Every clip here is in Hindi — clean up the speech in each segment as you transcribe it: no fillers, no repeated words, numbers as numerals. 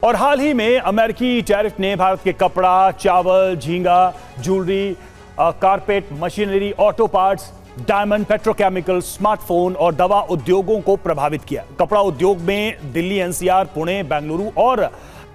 और हाल ही में अमेरिकी टैरिफ ने भारत के कपड़ा, चावल, झींगा, jewellery, carpet, machinery, auto parts, diamond, petrochemical, smartphone और दवा उद्योगों को प्रभावित किया। कपड़ा उद्योग में दिल्ली, एनसीआर, पुणे, बेंगलुरु और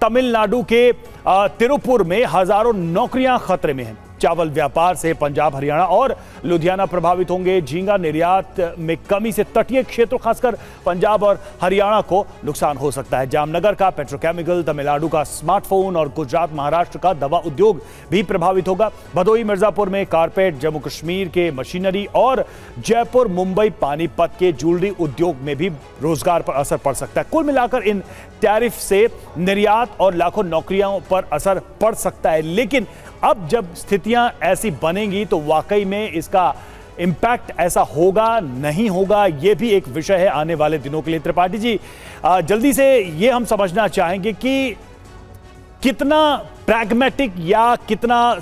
तमिलनाडु के तिरुपुर में हजारों नौकरियां खतरे में हैं। चावल व्यापार से पंजाब, हरियाणा और लुधियाना प्रभावित होंगे। झींगा निर्यात में कमी से तटीय क्षेत्रों, खासकर पंजाब और हरियाणा को नुकसान हो सकता है। जामनगर का पेट्रोकेमिकल, तमिलनाडु का स्मार्टफोन और गुजरात, महाराष्ट्र का दवा उद्योग भी प्रभावित होगा। भदोही, मिर्जापुर में कारपेट, जम्मू कश्मीर के मशीनरी और जयपुर, मुंबई, पानीपत के ज्वेलरी उद्योग में भी रोजगार पर असर पड़ सकता है। कुल मिलाकर इन टैरिफ से निर्यात और लाखों नौकरियों पर असर पड़ सकता है। लेकिन अब जब स्थितियां ऐसी बनेंगी तो वाकई में इसका इंपैक्ट ऐसा होगा नहीं होगा, यह भी एक विषय है आने वाले दिनों के लिए। त्रिपाठी जी, जल्दी से ये हम समझना चाहेंगे कि कितना प्रैग्मेटिक या कितना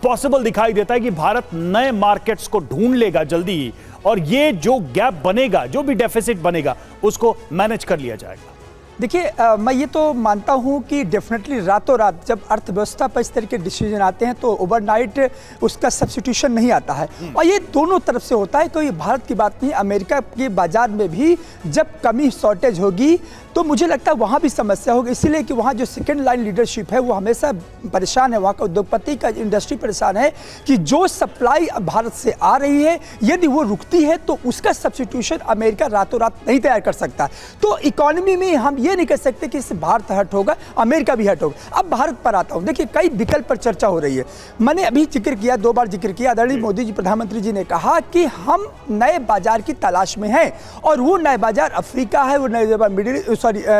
पॉसिबल दिखाई देता है कि भारत नए मार्केट्स को ढूंढ लेगा जल्दी ही, और ये जो गैप बनेगा, जो भी डेफिसिट बनेगा, उसको मैनेज कर लिया जाएगा। देखिए, मैं ये तो मानता हूँ कि डेफिनेटली रातों रात जब अर्थव्यवस्था पर इस तरह के डिसीजन आते हैं तो ओवरनाइट उसका सब्स्टिट्यूशन नहीं आता है, और ये दोनों तरफ से होता है। तो ये भारत की बात नहीं, अमेरिका के बाजार में भी जब कमी शॉर्टेज होगी तो मुझे लगता है वहाँ भी समस्या होगी, इसीलिए कि वहाँ जो सेकेंड लाइन लीडरशिप है वो हमेशा परेशान है। वहाँ का उद्योगपति का इंडस्ट्री परेशान है कि जो सप्लाई भारत से आ रही है यदि वो रुकती है तो उसका सब्स्टिट्यूशन अमेरिका रातों रात नहीं तैयार कर सकता। तो इकोनॉमी में हम ये नहीं कह सकते कि इससे भारत हट होगा, अमेरिका भी हट होगा। अब भारत पर आता हूँ। देखिए, कई विकल्प पर चर्चा हो रही है। मैंने अभी जिक्र किया, 2 बार जिक्र किया, आदरणीय मोदी जी, प्रधानमंत्री जी ने कहा कि हम नए बाजार की तलाश में हैं, और वो नए बाजार अफ्रीका है, वो नए बाजार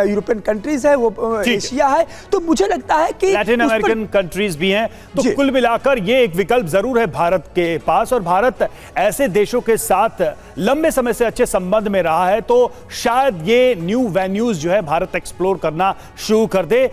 यूरोपियन कंट्रीज है, वो एशिया है। तो मुझे लगता है कि लैटिन अमेरिकन कंट्रीज भी हैं। तो कुल मिलाकर ये एक विकल्प जरूर है भारत के पास, और भारत ऐसे देशों के साथ लंबे समय से अच्छे संबंध में रहा है, तो शायद ये न्यू वेन्यूज जो है भारत एक्सप्लोर करना शुरू कर दे।